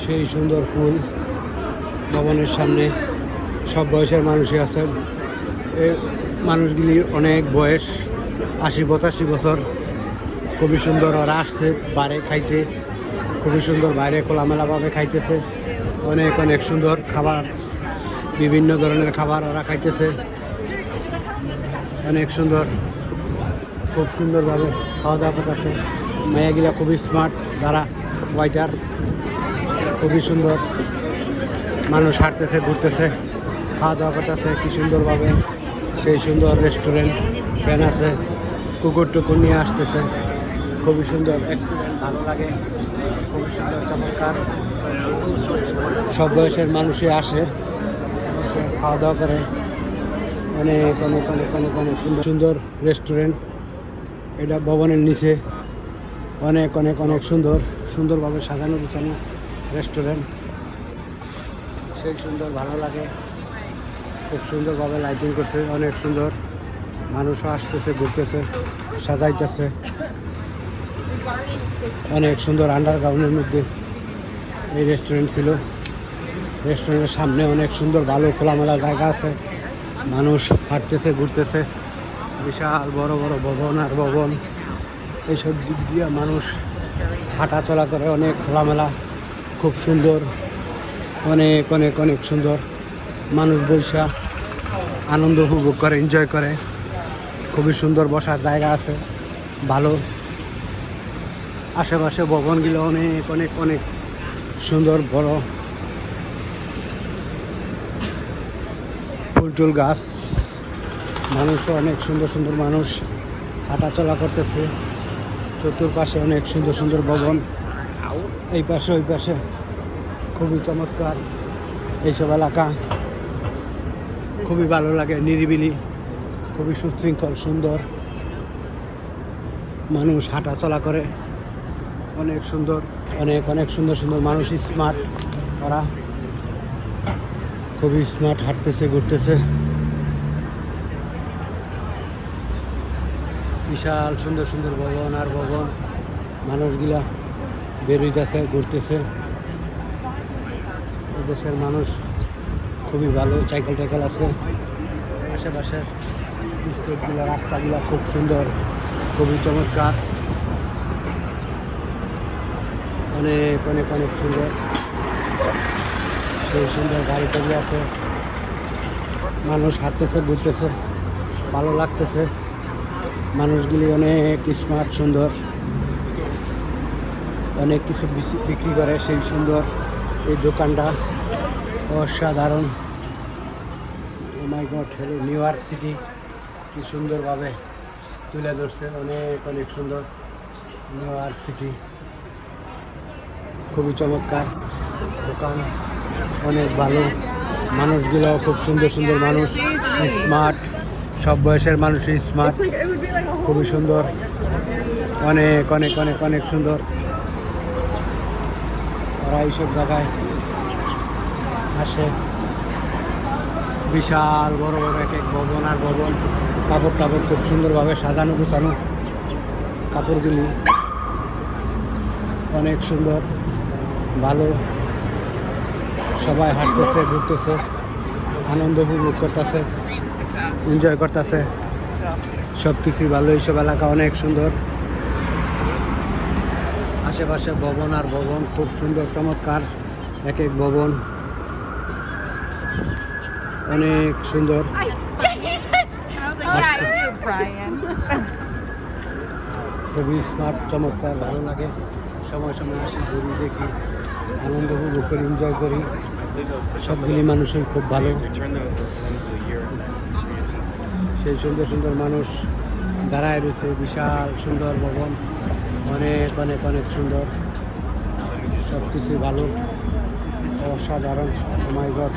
সেই সুন্দর ফুল ভবনের সামনে সব বয়সের মানুষই আছেন। এই মানুষগুলি অনেক বয়স 80-85 বছর। খুবই সুন্দর ওরা আসছে বাইরে খাইতে, খুবই সুন্দর বাইরে খোলামেলাভাবে খাইতেছে। অনেক অনেক সুন্দর খাবার, বিভিন্ন ধরনের খাবার ওরা খাইতেছে। অনেক সুন্দর, খুব সুন্দরভাবে খাওয়া দাওয়া করতেছে। মেয়েগুলা খুবই স্মার্ট, যারা ওয়াইটার খুবই সুন্দর। মানুষ হাঁটতেছে, ঘুরতেছে, খাওয়া দাওয়া করতেছে কি সুন্দরভাবে। সেই সুন্দর রেস্টুরেন্ট, ফ্যান আছে, কুকুর টুকুর নিয়ে আসতেছে। খুবই সুন্দর, এক্সিলেন্ট, ভালো লাগে। খুবই সুন্দর, চমৎকার। সব বয়সের মানুষই আসে, খাওয়া দাওয়া করে। অনেক অনেক অনেক অনেক অনেক সুন্দর সুন্দর রেস্টুরেন্ট। এটা ভবনের নিচে অনেক অনেক অনেক সুন্দর সুন্দরভাবে সাজানো গুছানো রেস্টুরেন্ট। সেই সুন্দর, ভালো লাগে। খুব সুন্দরভাবে লাইটিং করছে, অনেক সুন্দর। মানুষও আসতেছে, ঘুরতেছে, সাজাইতেছে। অনেক সুন্দর আন্ডারগ্রাউন্ডের মধ্যে এই রেস্টুরেন্ট ছিল। রেস্টুরেন্টের সামনে অনেক সুন্দর ভালো খোলামেলা জায়গা আছে। মানুষ হাঁটতেছে, ঘুরতেছে। বিশাল বড় বড় ভবন আর ভবন, এইসব দিক দিয়ে মানুষ হাঁটা চলা করে। অনেক খোলামেলা, খুব সুন্দর, অনেক অনেক অনেক সুন্দর। মানুষ বৈশা আনন্দ উপভোগ করে, এনজয় করে। খুবই সুন্দর বসার জায়গা আছে, ভালো। আশেপাশে ভবনগুলো অনেক অনেক অনেক সুন্দর, বড়। ফুল টুল গাছ, মানুষও অনেক সুন্দর সুন্দর। মানুষ হাঁটা চলা করতেছে। চতুর্পাশে অনেক সুন্দর সুন্দর ভবন, এই পাশে ওই পাশে। খুবই চমৎকার এইসব এলাকা, খুবই ভালো লাগে, নিরিবিলি, খুবই সুশৃঙ্খল, সুন্দর। মানুষ হাঁটা চলা করে, অনেক সুন্দর। অনেক অনেক সুন্দর সুন্দর মানুষ, স্মার্ট ওরা, খুবই স্মার্ট, হাঁটতেছে, ঘুরতেছে। বিশাল সুন্দর সুন্দর ভবন আর ভবন। মানুষগুলা বেরোইতেছে, ঘুরতেছে। দেশের মানুষ খুবই ভালো, সাইকেল টাইকেল আছে। আশেপাশের স্টেটগুলো, রাস্তাগুলো খুব সুন্দর, খুবই চমৎকার। অনেক অনেক অনেক সুন্দর, সেই সুন্দর গাড়ি টাড়ি আছে। মানুষ হাঁটতেছে, ঘুরতেছে, ভালো লাগতেছে। মানুষগুলি অনেক স্মার্ট, সুন্দর, অনেক কিছু বিক্রি করে। সেই সুন্দর এই দোকানটা, অসাধারণ। ও মাই গড, হলো নিউ ইয়র্ক সিটি, কি সুন্দরভাবে তুলে ধরছে। অনেক অনেক সুন্দর নিউ ইয়র্ক সিটি, খুবই চমৎকার দোকান, অনেক ভালো। মানুষগুলো খুব সুন্দর সুন্দর মানুষ, স্মার্ট। সব বয়সের মানুষই স্মার্ট, খুবই সুন্দর। অনেক অনেক অনেক অনেক সুন্দর। ওরা এইসব জায়গায় আসে। বিশাল বড় বড় এক এক ভবন আর ভবন। কাপড় টাপড় খুব সুন্দরভাবে সাজানো গুছানো, কাপড়গুলি অনেক সুন্দর, ভালো। সবাই হাঁটতেছে, ঘুরতেছে, আনন্দ উপভোগ করতেছে, এনজয় করতেছে। সব কিছুই ভালো, এইসব এলাকা অনেক সুন্দর। আশেপাশে ভবন আর ভবন, খুব সুন্দর, চমৎকার এক এক ভবন, অনেক সুন্দর। খুবই স্মার্ট, চমৎকার, ভালো লাগে। সময় সময় আসি, ঘুরি, দেখি, আনন্দ উপভোগ করি, এনজয় করি। সবগুলি মানুষই খুব ভালো। সেই সুন্দর সুন্দর মানুষ দাঁড়ায় রয়েছে। বিশাল সুন্দর ভবন, অনেক অনেক অনেক সুন্দর। সব কিছুই ভালো, অসাধারণ। মাই গড,